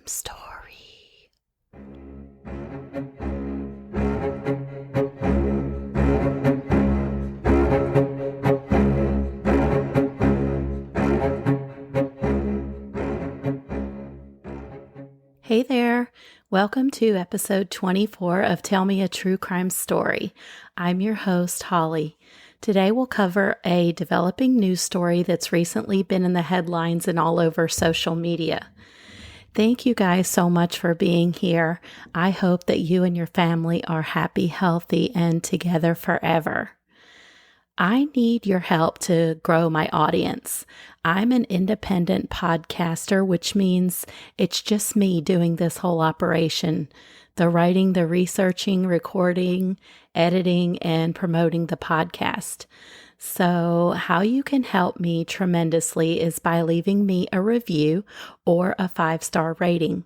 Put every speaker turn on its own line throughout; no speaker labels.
story. Hey there. Welcome to episode 24 of Tell Me a True Crime Story. I'm your host, Holly. Today we'll cover a developing news story that's recently been in the headlines and all over social media. Thank you guys so much for being here. I hope that you and your family are happy, healthy, and together forever. I need your help to grow my audience. I'm an independent podcaster, which means it's just me doing this whole operation, the writing, the researching, recording, editing, and promoting the podcast. So how you can help me tremendously is by leaving me a review or a 5-star rating.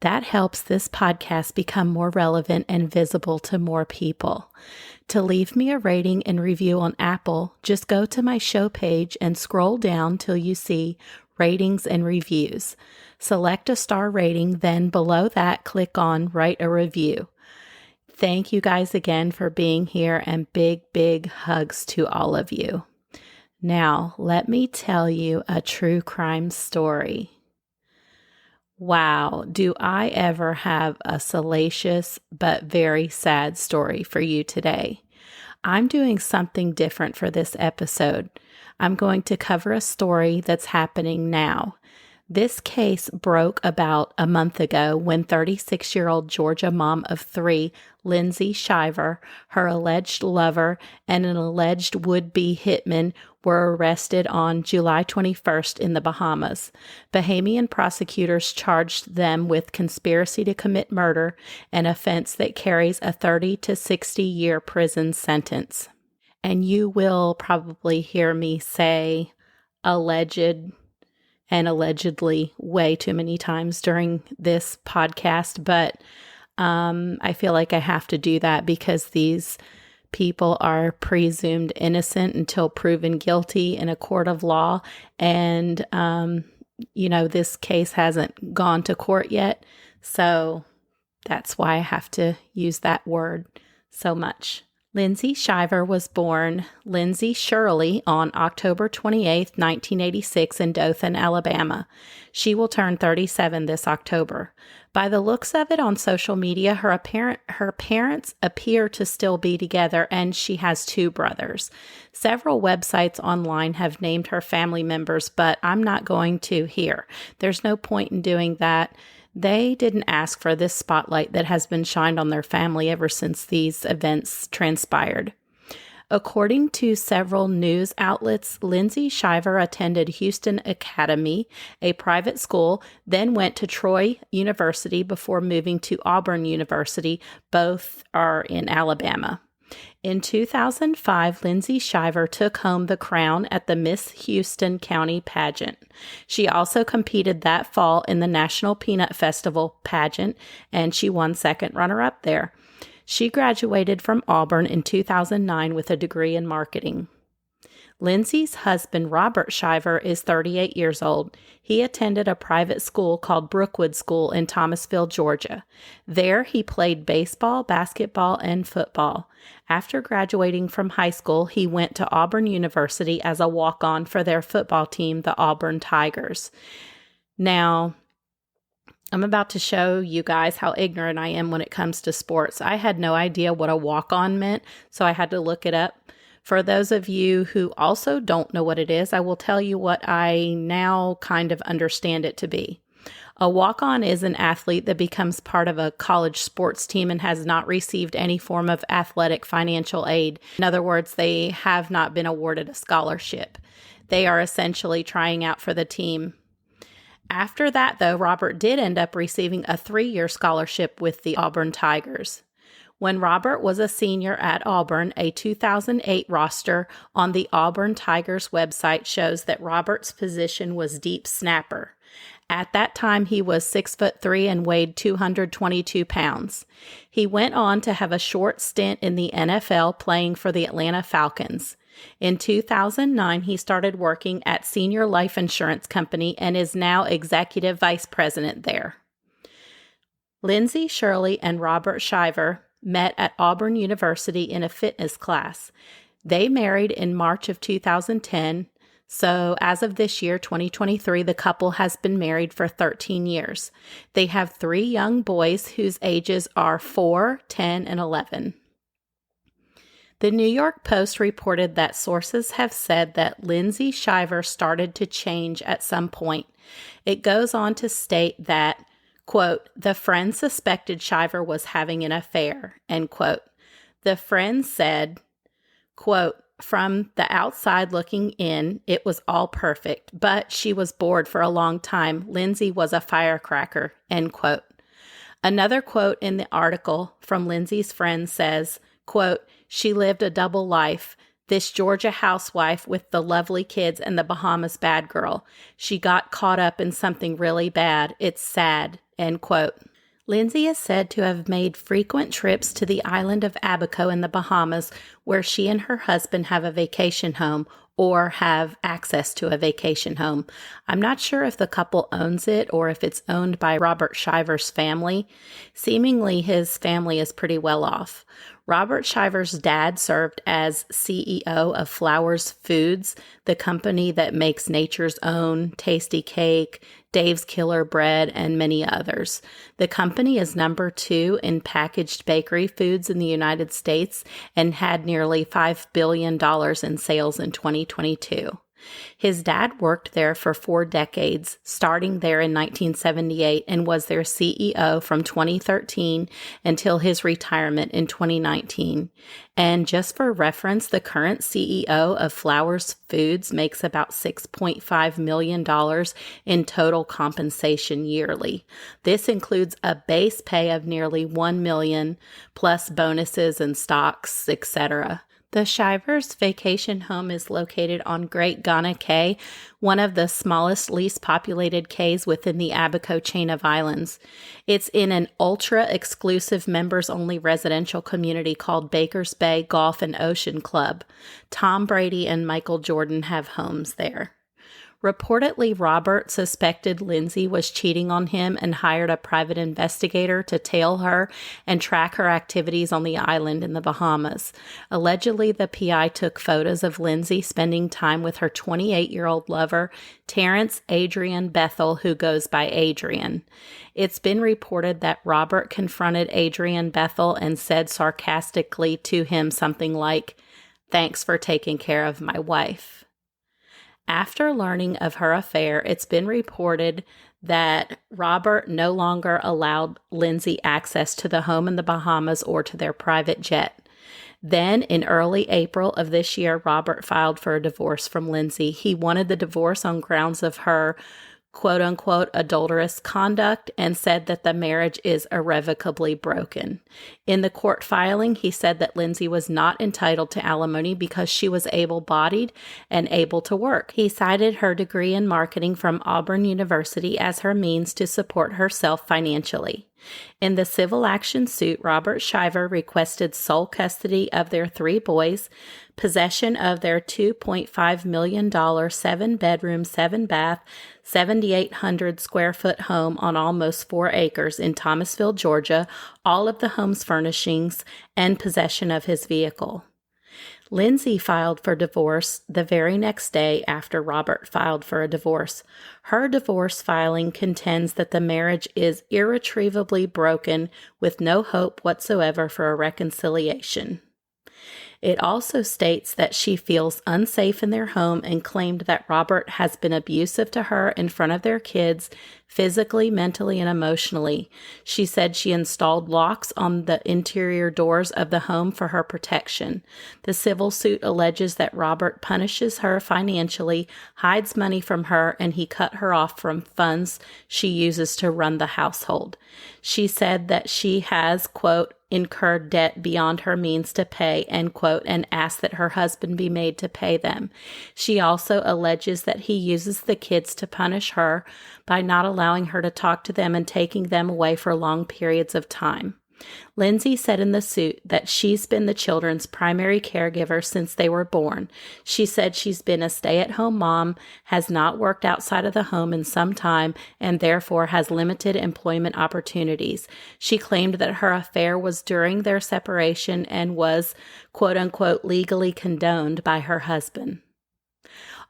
That helps this podcast become more relevant and visible to more people. To leave me a rating and review on Apple, just go to my show page and scroll down till you see ratings and reviews. Select a star rating, then below that, click on write a review. Thank you guys again for being here, and big, big hugs to all of you. Now, let me tell you a true crime story. Wow, do I ever have a salacious but very sad story for you today. I'm doing something different for this episode. I'm going to cover a story that's happening now. This case broke about a month ago when 36-year-old Georgia mom of 3, Lindsay Shiver, her alleged lover, and an alleged would-be hitman were arrested on July 21st in the Bahamas. Bahamian prosecutors charged them with conspiracy to commit murder, an offense that carries a 30 to 60-year prison sentence. And you will probably hear me say alleged and allegedly way too many times during this podcast, but I feel like I have to do that because these people are presumed innocent until proven guilty in a court of law, and this case hasn't gone to court yet, so that's why I have to use that word so much. Lindsay Shiver was born Lindsay Shirley on October 28, 1986 in Dothan, Alabama. She will turn 37 this October. By the looks of it on social media, her parents appear to still be together, and she has 2 brothers. Several websites online have named her family members, but I'm not going to here. There's no point in doing that. They didn't ask for this spotlight that has been shined on their family ever since these events transpired. According to several news outlets, Lindsay Shiver attended Houston Academy, a private school, then went to Troy University before moving to Auburn University. Both are in Alabama. In 2005, Lindsay Shiver took home the crown at the Miss Houston County pageant. She also competed that fall in the National Peanut Festival pageant, and she won second runner-up there. She graduated from Auburn in 2009 with a degree in marketing. Lindsay's husband, Robert Shiver, is 38 years old. He attended a private school called Brookwood School in Thomasville, Georgia. There, he played baseball, basketball, and football. After graduating from high school, he went to Auburn University as a walk-on for their football team, the Auburn Tigers. Now, I'm about to show you guys how ignorant I am when it comes to sports. I had no idea what a walk-on meant, so I had to look it up. For those of you who also don't know what it is, I will tell you what I now kind of understand it to be. A walk-on is an athlete that becomes part of a college sports team and has not received any form of athletic financial aid. In other words, they have not been awarded a scholarship. They are essentially trying out for the team. After that, though, Robert did end up receiving a 3-year scholarship with the Auburn Tigers. When Robert was a senior at Auburn, a 2008 roster on the Auburn Tigers website shows that Robert's position was deep snapper. At that time, he was 6'3" and weighed 222 pounds. He went on to have a short stint in the NFL playing for the Atlanta Falcons. In 2009, he started working at Senior Life Insurance Company and is now executive vice president there. Lindsay, Shirley, and Robert Shiver met at Auburn University in a fitness class. They married in March of 2010. So as of this year, 2023, the couple has been married for 13 years. They have 3 young boys whose ages are 4, 10, and 11. The New York Post reported that sources have said that Lindsay Shiver started to change at some point. It goes on to state that, quote, the friend suspected Shiver was having an affair, end quote. The friend said, quote, from the outside looking in, it was all perfect, but she was bored for a long time. Lindsay was a firecracker, end quote. Another quote in the article from Lindsay's friend says, quote, she lived a double life. This Georgia housewife with the lovely kids and the Bahamas bad girl. She got caught up in something really bad. It's sad, end quote. Lindsay is said to have made frequent trips to the island of Abaco in the Bahamas, where she and her husband have a vacation home or have access to a vacation home. I'm not sure if the couple owns it or if it's owned by Robert Shiver's family. Seemingly, his family is pretty well off. Robert Shiver's dad served as CEO of Flowers Foods, the company that makes Nature's Own, Tasty Cake, Dave's Killer Bread, and many others. The company is number 2 in packaged bakery foods in the United States and had nearly $5 billion in sales in 2022. His dad worked there for 4 decades, starting there in 1978, and was their CEO from 2013 until his retirement in 2019. And just for reference, the current CEO of Flowers Foods makes about $6.5 million in total compensation yearly. This includes a base pay of nearly $1 million, plus bonuses and stocks, etc. The Shivers vacation home is located on Great Ghana Cay, one of the smallest, least populated cays within the Abaco chain of islands. It's in an ultra-exclusive members-only residential community called Baker's Bay Golf and Ocean Club. Tom Brady and Michael Jordan have homes there. Reportedly, Robert suspected Lindsay was cheating on him and hired a private investigator to tail her and track her activities on the island in the Bahamas. Allegedly, the PI took photos of Lindsay spending time with her 28-year-old lover, Terrance Adrien Bethel, who goes by Adrien. It's been reported that Robert confronted Adrien Bethel and said sarcastically to him something like, "Thanks for taking care of my wife." After learning of her affair, it's been reported that Robert no longer allowed Lindsay access to the home in the Bahamas or to their private jet. Then, in early April of this year, Robert filed for a divorce from Lindsay. He wanted the divorce on grounds of her quote-unquote adulterous conduct and said that the marriage is irrevocably broken. In the court filing, he said that Lindsay was not entitled to alimony because she was able-bodied and able to work. He cited her degree in marketing from Auburn University as her means to support herself financially. In the civil action suit, Robert Shiver requested sole custody of their 3 boys, possession of their $2.5 million 7-bedroom, 7-bath, 7,800 square foot home on almost 4 acres in Thomasville, Georgia, all of the home's furnishings, and possession of his vehicle. Lindsay filed for divorce the very next day after Robert filed for a divorce. Her divorce filing contends that the marriage is irretrievably broken with no hope whatsoever for a reconciliation. It also states that she feels unsafe in their home and claimed that Robert has been abusive to her in front of their kids, physically, mentally, and emotionally. She said she installed locks on the interior doors of the home for her protection. The civil suit alleges that Robert punishes her financially, hides money from her, and he cut her off from funds she uses to run the household. She said that she has, quote, incurred debt beyond her means to pay, end quote, and asked that her husband be made to pay them. She also alleges that he uses the kids to punish her by not allowing her to talk to them and taking them away for long periods of time. Lindsay said in the suit that she's been the children's primary caregiver since they were born. She said she's been a stay-at-home mom, has not worked outside of the home in some time, and therefore has limited employment opportunities. She claimed that her affair was during their separation and was, quote-unquote, legally condoned by her husband.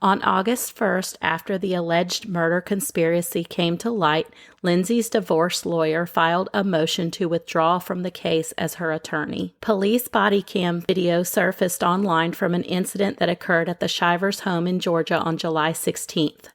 On August 1st, after the alleged murder conspiracy came to light, Lindsay's divorce lawyer filed a motion to withdraw from the case as her attorney. Police body cam video surfaced online from an incident that occurred at the Shivers' home in Georgia on July 16th.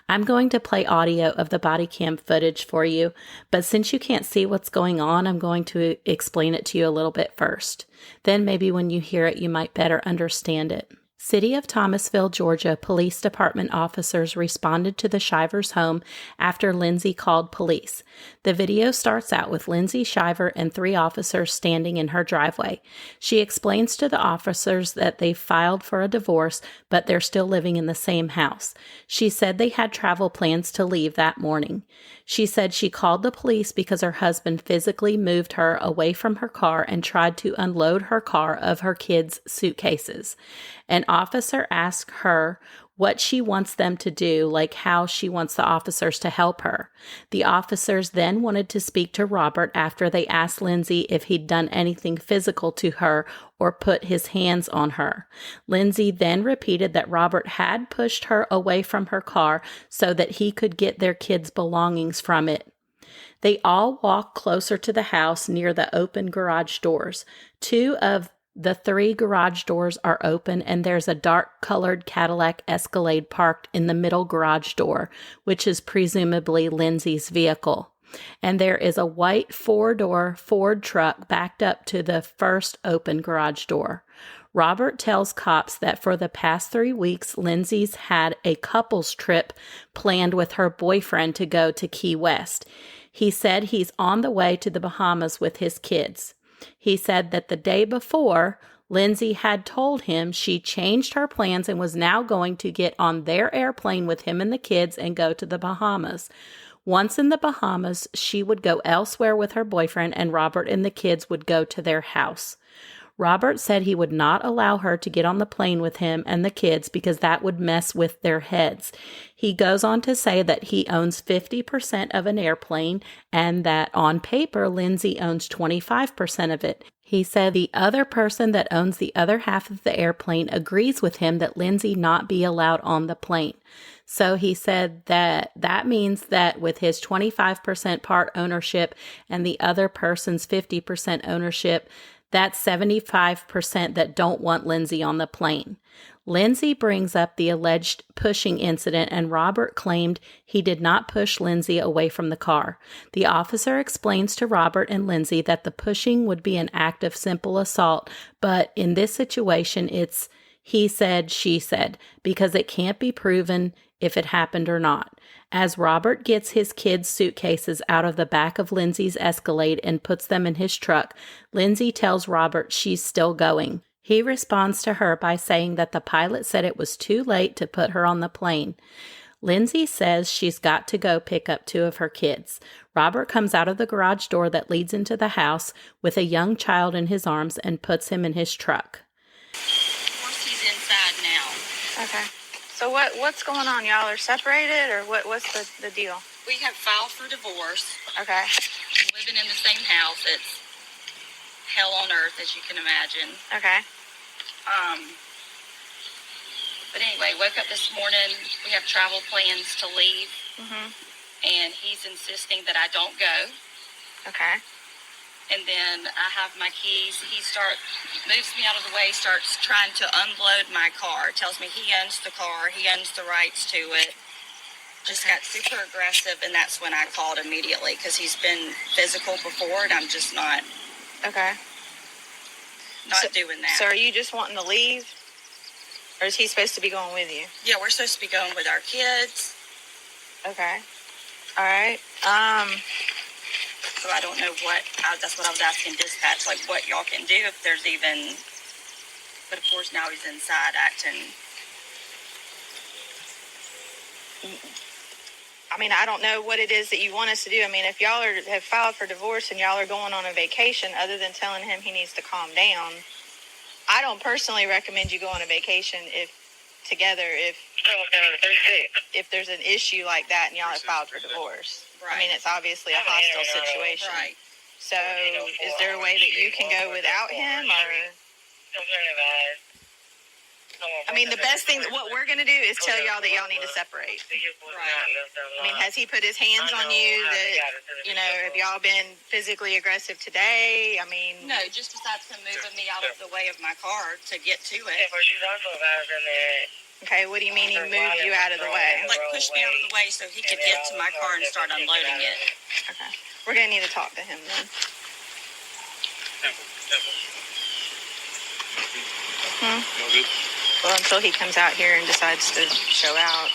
I'm going to play audio of the body cam footage for you, but since you can't see what's going on, I'm going to explain it to you a little bit first. Then maybe when you hear it, you might better understand it. City of Thomasville, Georgia, Police Department officers responded to the Shivers' home after Lindsay called police. The video starts out with Lindsay Shiver and 3 officers standing in her driveway. She explains to the officers that they filed for a divorce, but they're still living in the same house. She said they had travel plans to leave that morning. She said she called the police because her husband physically moved her away from her car and tried to unload her car of her kids' suitcases. An officer asked her what she wants them to do, like how she wants the officers to help her. The officers then wanted to speak to Robert after they asked Lindsay if he'd done anything physical to her or put his hands on her. Lindsay then repeated that Robert had pushed her away from her car so that he could get their kids' belongings from it. They all walked closer to the house near the open garage doors. 2 of the 3 garage doors are open, and there's a dark-colored Cadillac Escalade parked in the middle garage door, which is presumably Lindsay's vehicle. And there is a white 4-door Ford truck backed up to the first open garage door. Robert tells cops that for the past 3 weeks, Lindsay's had a couples trip planned with her boyfriend to go to Key West. He said he's on the way to the Bahamas with his kids. He said that the day before, Lindsay had told him she changed her plans and was now going to get on their airplane with him and the kids and go to the Bahamas. Once in the Bahamas, she would go elsewhere with her boyfriend, and Robert and the kids would go to their house. Robert said he would not allow her to get on the plane with him and the kids because that would mess with their heads. He goes on to say that he owns 50% of an airplane and that on paper, Lindsay owns 25% of it. He said the other person that owns the other half of the airplane agrees with him that Lindsay not be allowed on the plane. So he said that means that with his 25% part ownership and the other person's 50% ownership, that's 75% that don't want Lindsay on the plane. Lindsay brings up the alleged pushing incident, and Robert claimed he did not push Lindsay away from the car. The officer explains to Robert and Lindsay that the pushing would be an act of simple assault, but in this situation, it's he said, she said, because it can't be proven if it happened or not. As Robert gets his kids' suitcases out of the back of Lindsay's Escalade and puts them in his truck, Lindsay tells Robert she's still going. He responds to her by saying that the pilot said it was too late to put her on the plane. Lindsay says she's got to go pick up 2 of her kids. Robert comes out of the garage door that leads into the house with a young child in his arms and puts him in his truck.
Of course, he's inside now.
Okay. So what's going on? Y'all are separated, or what's the deal?
We have filed for divorce.
Okay.
Living in the same house. It's hell on earth, as you can imagine.
Okay.
But anyway, woke up this morning. We have travel plans to leave.
Mm-hmm.
And he's insisting that I don't go.
Okay.
And then I have my keys. He moves me out of the way, starts trying to unload my car. Tells me he owns the car. He owns the rights to it. Just got super aggressive, and that's when I called immediately because he's been physical before, and I'm just not doing that.
So are you just wanting to leave? Or is he supposed to be going with you?
Yeah, we're supposed to be going with our kids.
Okay. All right.
So I don't know that's what I was asking dispatch, like what y'all can do if there's even, but of course now he's inside acting.
I mean, I don't know what it is that you want us to do. I mean, if y'all have filed for divorce and y'all are going on a vacation, other than telling him he needs to calm down, I don't personally recommend you go on a vacation if there's an issue like that and y'all have filed for divorce.
Right.
I mean, it's obviously a hostile situation.
Right.
So, is there a way that you can go without him, or? I mean, the best thing, what we're going to do is tell y'all that y'all need to separate. I mean, has he put his hands on you that, have y'all been physically aggressive today? I mean.
No, just besides him moving me out of the way of my car to get to it.
Okay, what do you mean he moved you out of the way?
Like pushed me out of the way so he could get to my car and start unloading it.
Okay. We're going to need to talk to him then. Well, until he comes out here and decides to show out.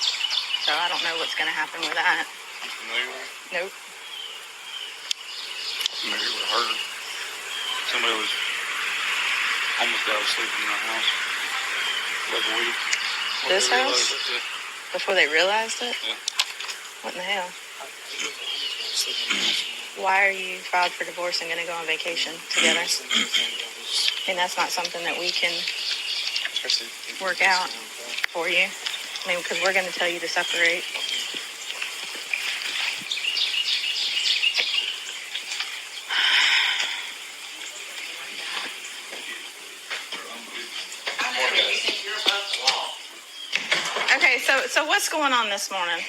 So I don't know what's going to happen with that.
You familiar with her?
Nope.
Familiar with her? Somebody was almost out sleeping in our house like a week.
This house? Before they realized it?
Yeah.
What in the hell? Why are you filed for divorce and going to go on vacation together? And that's not something that we can work out for you. I mean, because we're going to tell you to separate. Okay, so what's going on this morning?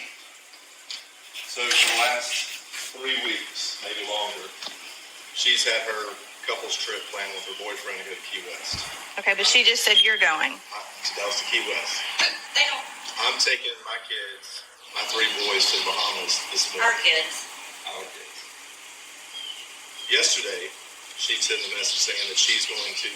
So for the last 3 weeks, maybe longer, she's had her couples trip planned with her boyfriend to go to Key West.
Okay, but she just said you're going.
That was to Key West.
They don't.
I'm taking my kids, my 3 boys, to the Bahamas this morning.
Our kids.
Our kids. Yesterday, she sent a message saying that she's going to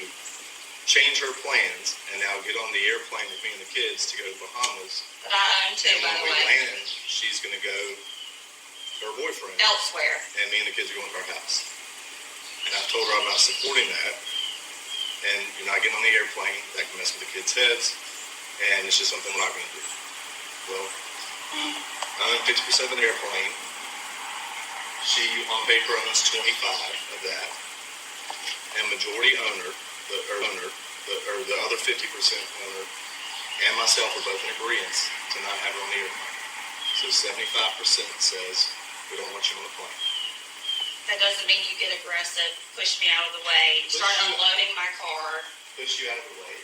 change her plans and now get on the airplane with me and the kids to go to Bahamas.
That I own too,
And
by
when
the
we
way.
land, she's going to go to her boyfriend.
Elsewhere.
And me and the kids are going to our house. And I've told her I'm not supporting that. And you're not getting on the airplane. That can mess with the kids' heads. And it's just something we're not going to do. Well, I own 50% of the airplane. She, on paper, owns 25 of that. And majority owner, the other 50% owner, and myself are both in agreement to not have her on the airplane. So 75% says we don't want you on the plane.
That doesn't mean you get aggressive, push me out of the way, start unloading my car.
Push you out of the way.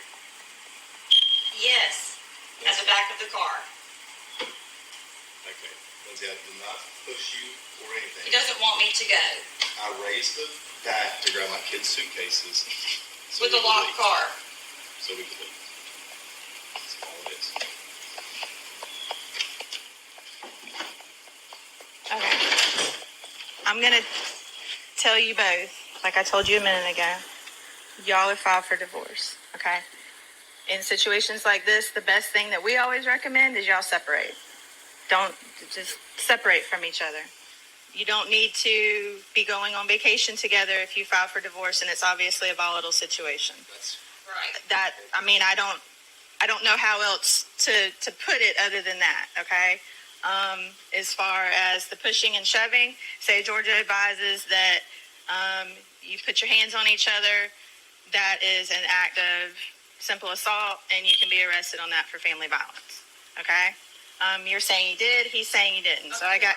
Yes, at the back of the car.
Okay. Lindsay, I did not push you or anything.
He doesn't want me to go.
I raised the back to grab my kids' suitcases. So
With
we
a
could
locked
leave.
car.
So we could leave. That's all it is.
Okay. I'm going to tell you both, like I told you a minute ago, y'all are filed for divorce, okay? In situations like this, the best thing that we always recommend is y'all separate. Don't just separate from each other. You don't need to be going on vacation together if you file for divorce and it's obviously a volatile situation.
That's
Right.
That, I mean, I don't know how else to put it other than that, okay? As far as the pushing and shoving, say Georgia advises that you put your hands on each other, that is an act of simple assault, and you can be arrested on that for family violence, okay? You're saying you did, he's saying you didn't. So I got,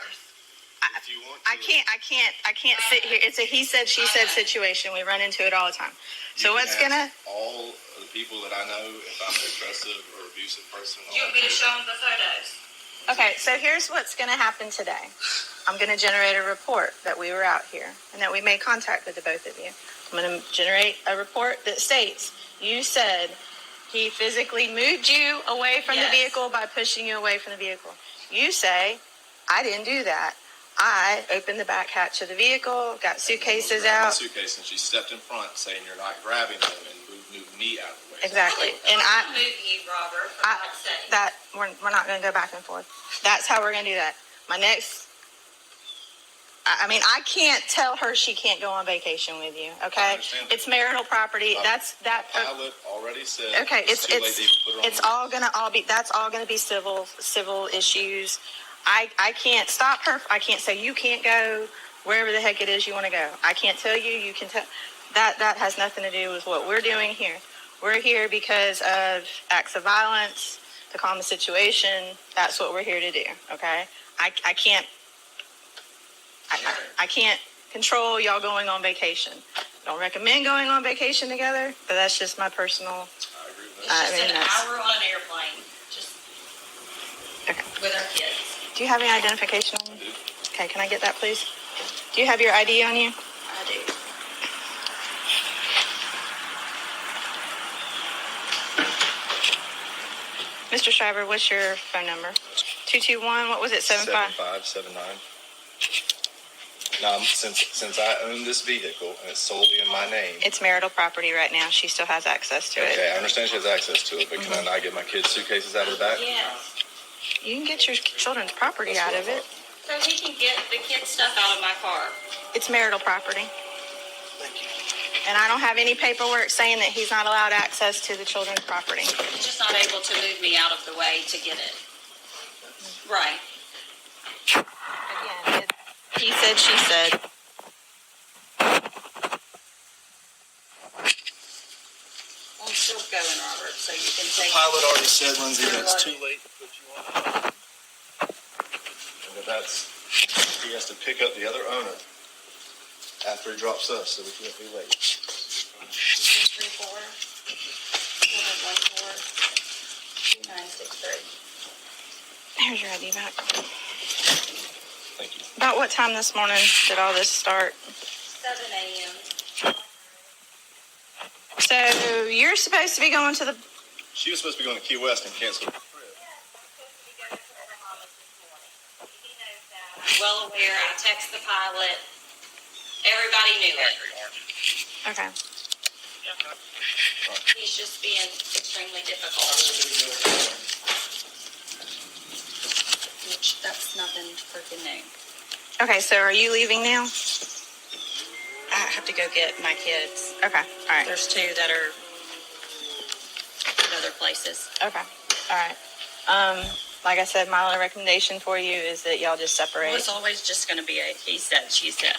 if you want to,
I can't sit here. It's a he said, she said situation. We run into it all the time. So
you
what's
can
gonna,
ask all of the people that I know if I'm an aggressive or abusive person.
You want me to show him the photos?
okay, so here's what's gonna happen today. I'm gonna generate a report that we were out here and that we made contact with the both of you. I'm gonna generate a report that states you said he physically moved you away from the
Yes.
vehicle by pushing you away from the vehicle. You say, I didn't do that. I opened the back hatch of the vehicle, got suitcases
Grabbed my
out.
suitcase and she stepped in front saying you're not grabbing them and moved me out of the way.
Exactly. And
I'm moving you, Robert, for God's sake.
that we're not going to go back and forth. That's how we're going to do that. My next, I mean, I can't tell her she can't go on vacation with you.
I
Okay,
understand that.
it's marital property. That's that.
Pilot already said
Okay,
it's too late to even put her on
it's
the
all gonna be civil issues. I can't stop her. I can't say you can't go wherever the heck it is you want to go. I can't tell you. You can tell. That has nothing to do with what we're doing here. We're here because of acts of violence, to calm the situation. That's what we're here to do. Okay. I can't control y'all going on vacation. Don't recommend going on vacation together, but that's just my personal.
It's just an hour on an airplane, just with our kids.
Do you have any identification on you? Okay, can I get that, please? Do you have your ID on you?
I do.
Mr. Shiver, what's your phone number? 221, what was it, 75?
7579. Now, since I own this vehicle and it's solely in my name.
It's marital property right now. She still has access to it.
Okay, I understand she has access to it, but can I not get my kids' suitcases out of the back?
Yes.
You can get your children's property out of it.
So he can get the kids' stuff out of my car.
It's marital property.
Thank you.
And I don't have any paperwork saying that he's not allowed access to the children's property.
He's just not able to move me out of the way to get it. Right.
Again, he said, she said.
I'm still going, Robert, so you can take.
Pilot already said, Lindsay, that it's too late to put you on. And that he has to pick up the other owner after he drops us, so we can't be late.
334 714 963.
Here's your ID back.
Thank you.
About what time this morning did all this start?
7 a.m.
So you're supposed to be going to the...
She was supposed to be going to Key West and cancel.
Well aware. I text the pilot. Everybody knew it.
Okay.
He's just being extremely difficult. Which, that's nothing freaking new.
Okay, so are you leaving now?
I have to go get my kids.
Okay, all right.
There's two that are at other places.
Okay, all right. Like I said, my only recommendation for you is that y'all just separate.
Well, it's always just going to be a he said, she said.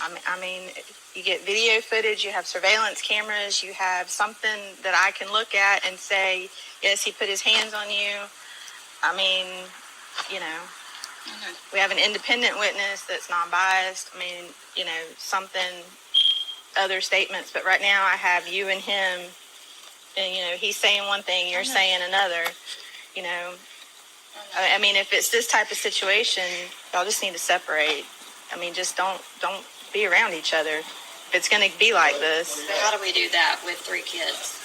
I mean, you get video footage, you have surveillance cameras, you have something that I can look at and say, yes, he put his hands on you. I mean, you know, we have an independent witness that's non-biased. I mean, you know, something, other statements. But right now I have you and him, and, you know, he's saying one thing, you're saying another, you know. I mean, if it's this type of situation, y'all just need to separate. I mean, just don't be around each other if it's going to be like this.
So how do we do that with 3 kids?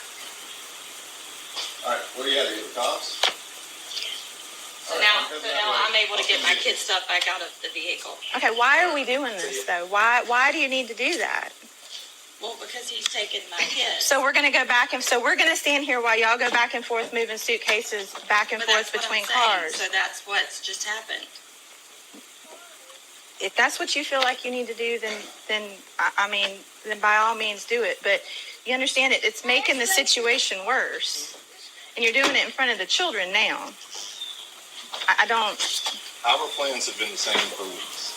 All right, where are you at? Are you at the cops?
So now I'm able to get my kids' stuff back out of the vehicle.
Okay, why are we doing this, though? Why do you need to do that?
Well, because he's taken my kids.
So we're going to go back, and so we're going to stand here while y'all go back and forth moving suitcases back and forth between cars.
So that's what's just happened.
If that's what you feel like you need to do, then by all means do it. But you understand it's making the situation worse, and you're doing it in front of the children now. I don't.
Our plans have been the same for weeks.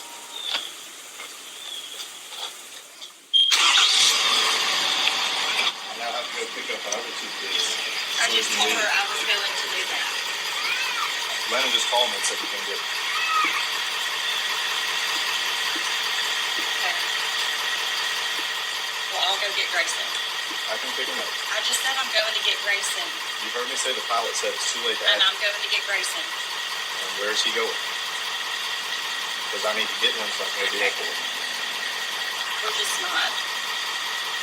I now have to go pick up our other 2 kids.
I just told her I was going to do that.
Lennon just called me and said he can get.
Okay. Well, I'll go get Grayson.
I can pick him up.
I just said I'm going to get Grayson.
You heard me say the pilot said it's too late to
And
act.
I'm going to get Grayson.
And where is he going? Because I need to get him something to the airport.
We're just not.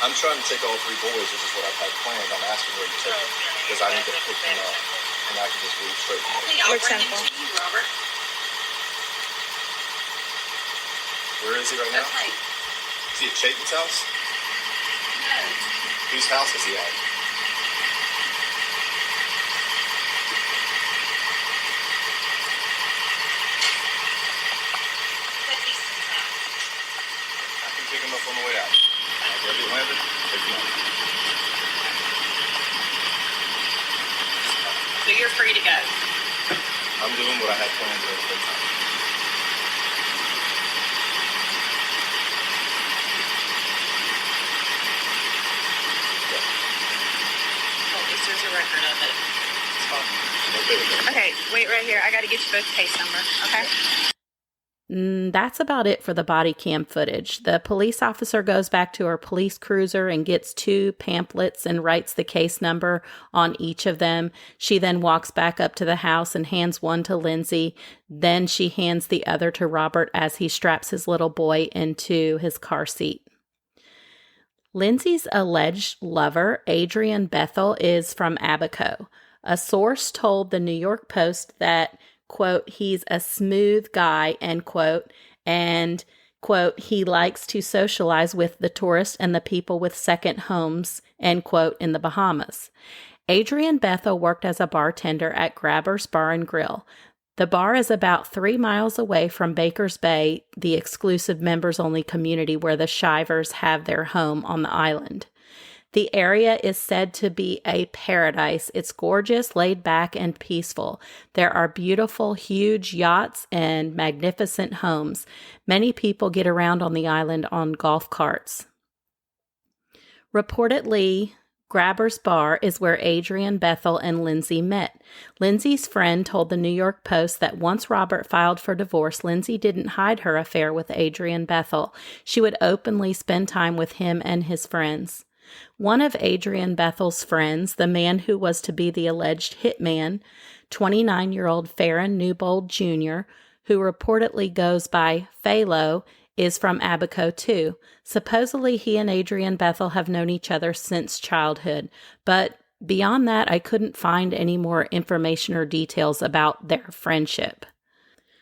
I'm trying to take all 3 boys, which is what I've had planned. I'm asking where you take them because I need to pick them up, and I can just leave straight from
Okay,
there.
I'll
Looks
bring him
simple.
to you, Robert.
Where is he right now?
Okay.
Is he at Chayton's house?
No.
Whose house is he at? I can pick him up on the way out. I'll go get landed, pick him up.
So you're free to go.
I'm I'm doing what I had planned to do.
Well, at least there's a record of it.
It's fine. No big deal.
Okay, wait right here. I got to get you both case number, okay?
That's about it for the body cam footage. The police officer goes back to her police cruiser and gets 2 pamphlets and writes the case number on each of them. She then walks back up to the house and hands one to Lindsay. Then she hands the other to Robert as he straps his little boy into his car seat. Lindsay's alleged lover, Adrien Bethel, is from Abaco. A source told the New York Post that, quote, he's a smooth guy, end quote, and, quote, he likes to socialize with the tourists and the people with second homes, end quote, in the Bahamas. Adrien Bethel worked as a bartender at Grabber's Bar and Grill. The bar is about 3 miles away from Baker's Bay, the exclusive members-only community where the Shivers have their home on the island. The area is said to be a paradise. It's gorgeous, laid back, and peaceful. There are beautiful, huge yachts and magnificent homes. Many people get around on the island on golf carts. Reportedly, Grabber's Bar is where Adrien Bethel and Lindsay met. Lindsay's friend told the New York Post that once Robert filed for divorce, Lindsay didn't hide her affair with Adrien Bethel. She would openly spend time with him and his friends. One of Adrien Bethel's friends, the man who was to be the alleged hitman, 29-year-old Faron Newbold Jr., who reportedly goes by Phalo, is from Abaco too. Supposedly he and Adrien Bethel have known each other since childhood, but beyond that I couldn't find any more information or details about their friendship.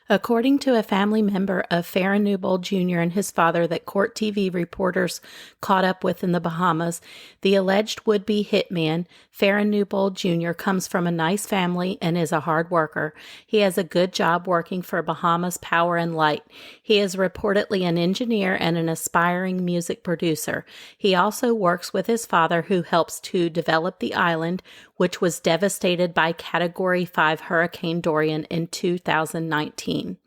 According to a family member of Faron Newbold Jr. and his father that Court TV reporters caught up with in the Bahamas, the alleged would-be hitman, Faron Newbold Jr., comes from a nice family and is a hard worker. He has a good job working for Bahamas Power and Light. He is reportedly an engineer and an aspiring music producer. He also works with his father, who helps to develop the island, which was devastated by Category 5 Hurricane Dorian in 2019.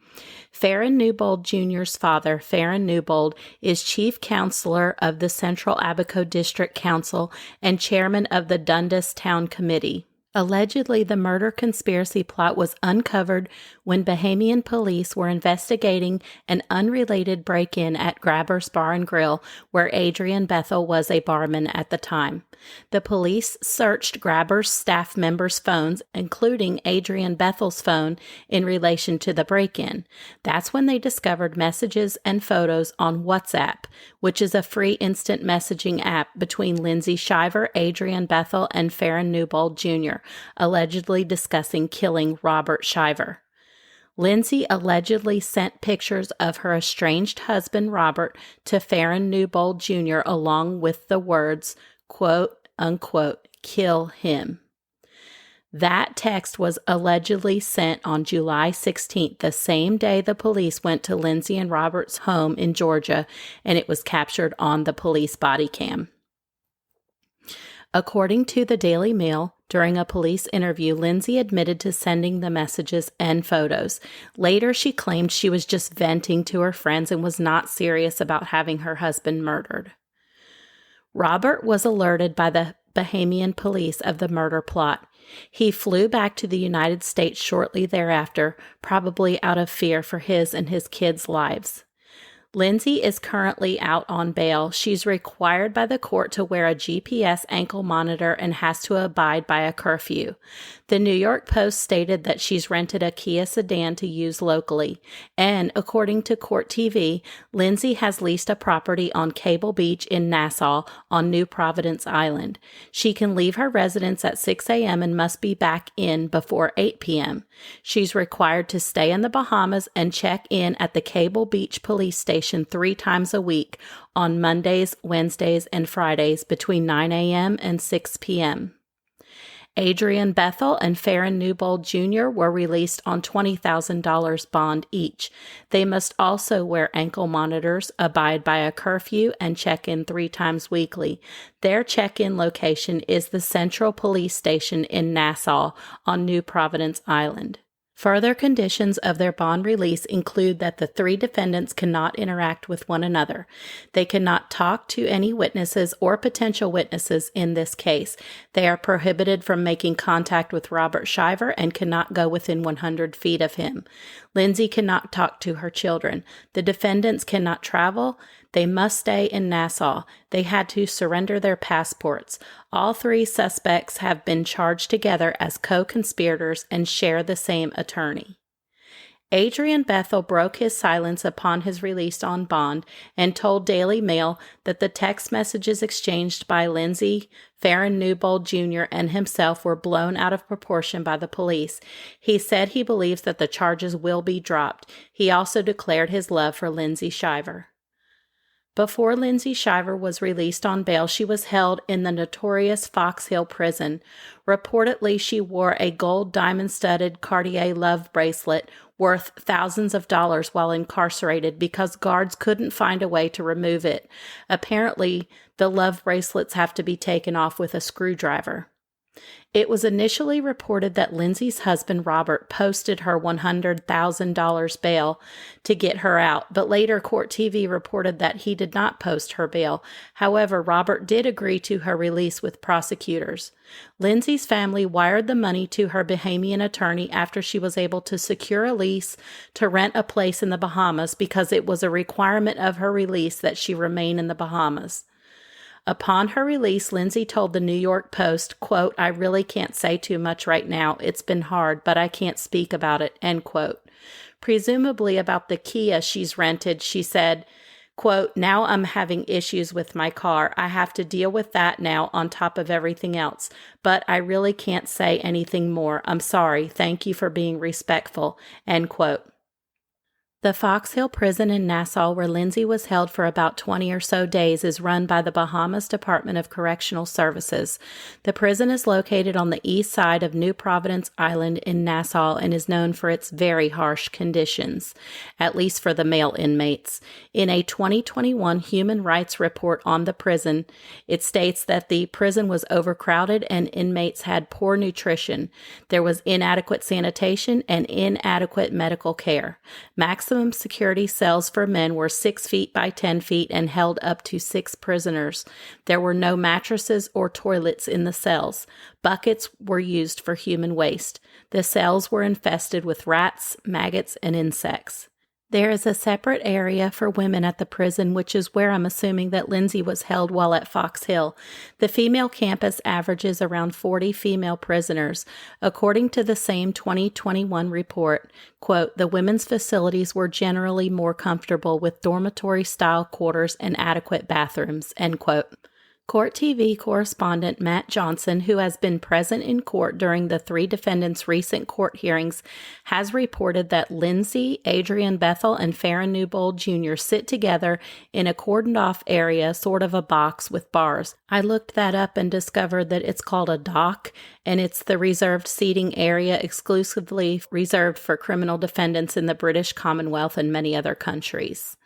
Faron Newbold Jr.'s father, Faron Newbold, is chief counselor of the Central Abaco District Council and chairman of the Dundas Town Committee. Allegedly, the murder conspiracy plot was uncovered when Bahamian police were investigating an unrelated break-in at Grabber's Bar and Grill, where Adrien Bethel was a barman at the time. The police searched Grabber's staff members' phones, including Adrien Bethel's phone, in relation to the break-in. That's when they discovered messages and photos on WhatsApp, which is a free instant messaging app between Lindsay Shiver, Adrien Bethel, and Faron Newbold Jr., allegedly discussing killing Robert Shiver. Lindsay allegedly sent pictures of her estranged husband, Robert, to Faron Newbold Jr. along with the words, quote, unquote, kill him. That text was allegedly sent on July 16th, the same day the police went to Lindsay and Robert's home in Georgia, and it was captured on the police body cam. According to the Daily Mail, during a police interview, Lindsay admitted to sending the messages and photos. Later, she claimed she was just venting to her friends and was not serious about having her husband murdered. Robert was alerted by the Bahamian police of the murder plot. He flew back to the United States shortly thereafter, probably out of fear for his and his kids' lives. Lindsay is currently out on bail. She's required by the court to wear a GPS ankle monitor and has to abide by a curfew. The New York Post stated that she's rented a Kia sedan to use locally. And according to Court TV, Lindsay has leased a property on Cable Beach in Nassau on New Providence Island. She can leave her residence at 6 a.m. and must be back in before 8 p.m. She's required to stay in the Bahamas and check in at the Cable Beach police station 3 times a week on Mondays, Wednesdays, and Fridays between 9 a.m. and 6 p.m. Adrien Bethel and Faron Newbold Jr. were released on $20,000 bond each. They must also wear ankle monitors, abide by a curfew, and check in 3 times weekly. Their check-in location is the Central Police Station in Nassau on New Providence Island. Further conditions of their bond release include that the three defendants cannot interact with one another. They cannot talk to any witnesses or potential witnesses in this case. They are prohibited from making contact with Robert Shiver and cannot go within 100 feet of him. Lindsay cannot talk to her children. The defendants cannot travel. They must stay in Nassau. They had to surrender their passports. All three suspects have been charged together as co-conspirators and share the same attorney. Adrien Bethel broke his silence upon his release on bond and told Daily Mail that the text messages exchanged by Lindsay, Faron Newbold Jr., and himself were blown out of proportion by the police. He said he believes that the charges will be dropped. He also declared his love for Lindsay Shiver. Before Lindsay Shiver was released on bail, she was held in the notorious Fox Hill prison. Reportedly, she wore a gold diamond-studded Cartier love bracelet worth thousands of dollars while incarcerated because guards couldn't find a way to remove it. Apparently, the love bracelets have to be taken off with a screwdriver. It was initially reported that Lindsay's husband, Robert, posted her $100,000 bail to get her out, but later Court TV reported that he did not post her bail. However, Robert did agree to her release with prosecutors. Lindsay's family wired the money to her Bahamian attorney after she was able to secure a lease to rent a place in the Bahamas because it was a requirement of her release that she remain in the Bahamas. Upon her release, Lindsay told the New York Post, quote, "I really can't say too much right now. It's been hard, but I can't speak about it," end quote. Presumably about the Kia she's rented, she said, quote, "Now I'm having issues with my car. I have to deal with that now on top of everything else. But I really can't say anything more. I'm sorry. Thank you for being respectful," end quote. The Fox Hill prison in Nassau, where Lindsay was held for about 20 or so days, is run by the Bahamas Department of Correctional Services. The prison is located on the east side of New Providence Island in Nassau and is known for its very harsh conditions, at least for the male inmates. In a 2021 Human Rights Report on the prison, it states that the prison was overcrowded and inmates had poor nutrition. There was inadequate sanitation and inadequate medical care. Maximum security cells for men were 6 feet by 10 feet and held up to 6 prisoners. There were no mattresses or toilets in the cells. Buckets were used for human waste. The cells were infested with rats, maggots, and insects. There is a separate area for women at the prison, which is where I'm assuming that Lindsay was held while at Fox Hill. The female campus averages around 40 female prisoners. According to the same 2021 report, quote, "The women's facilities were generally more comfortable with dormitory-style quarters and adequate bathrooms," end quote. Court TV correspondent Matt Johnson, who has been present in court during the three defendants' recent court hearings, has reported that Lindsay, Adrien Bethel, and Faron Newbold Jr. sit together in a cordoned-off area, sort of a box with bars. I looked that up and discovered that it's called a dock, and it's the reserved seating area exclusively reserved for criminal defendants in the British Commonwealth and many other countries.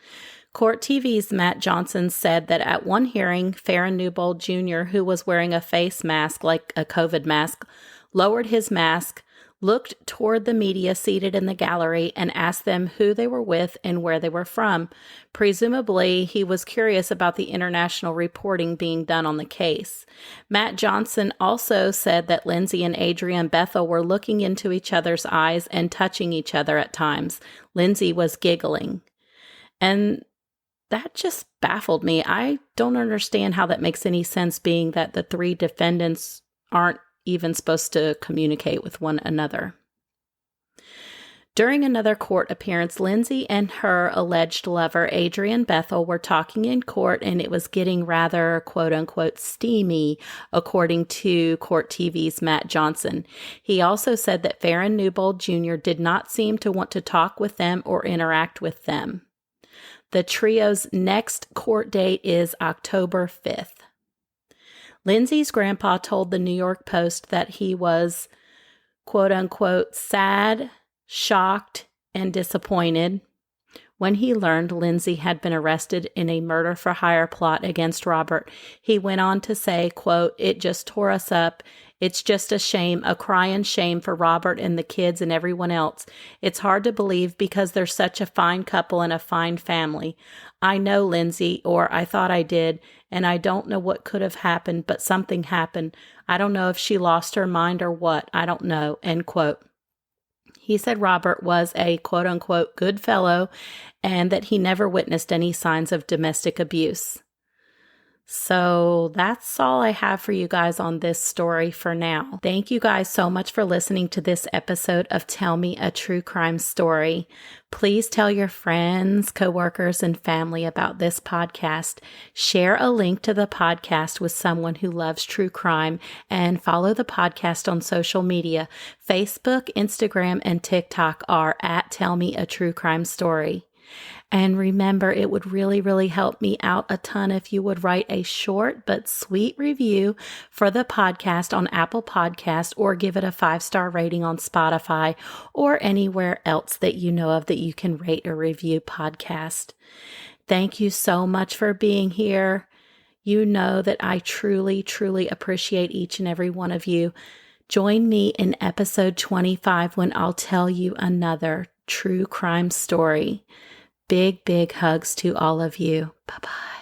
Court TV's Matt Johnson said that at one hearing, Faron Newbold Jr., who was wearing a face mask like a COVID mask, lowered his mask, looked toward the media seated in the gallery, and asked them who they were with and where they were from. Presumably, he was curious about the international reporting being done on the case. Matt Johnson also said that Lindsay and Adrien Bethel were looking into each other's eyes and touching each other at times. Lindsay was giggling. And that just baffled me. I don't understand how that makes any sense, being that the three defendants aren't even supposed to communicate with one another. During another court appearance, Lindsay and her alleged lover, Adrien Bethel, were talking in court, and it was getting rather, quote-unquote, steamy, according to Court TV's Matt Johnson. He also said that Faron Newbold Jr. did not seem to want to talk with them or interact with them. The trio's next court date is October 5th. Lindsay's grandpa told the New York Post that he was, quote-unquote, sad, shocked, and disappointed when he learned Lindsay had been arrested in a murder-for-hire plot against Robert. He went on to say, quote, "It just tore us up. It's just a shame, a crying shame for Robert and the kids and everyone else. It's hard to believe because they're such a fine couple and a fine family. I know Lindsay, or I thought I did, and I don't know what could have happened, but something happened. I don't know if she lost her mind or what. I don't know." End quote. He said Robert was a quote-unquote good fellow and that he never witnessed any signs of domestic abuse. So that's all I have for you guys on this story for now. Thank you guys so much for listening to this episode of Tell Me a True Crime Story. Please tell your friends, coworkers, and family about this podcast. Share a link to the podcast with someone who loves true crime, and follow the podcast on social media. Facebook, Instagram, and TikTok are at Tell Me a True Crime Story. And remember, it would really, really help me out a ton if you would write a short but sweet review for the podcast on Apple Podcasts, or give it a 5-star rating on Spotify or anywhere else that you know of that you can rate or review podcast. Thank you so much for being here. You know that I truly, truly appreciate each and every one of you. Join me in episode 25 when I'll tell you another true crime story. Big, big hugs to all of you. Bye-bye.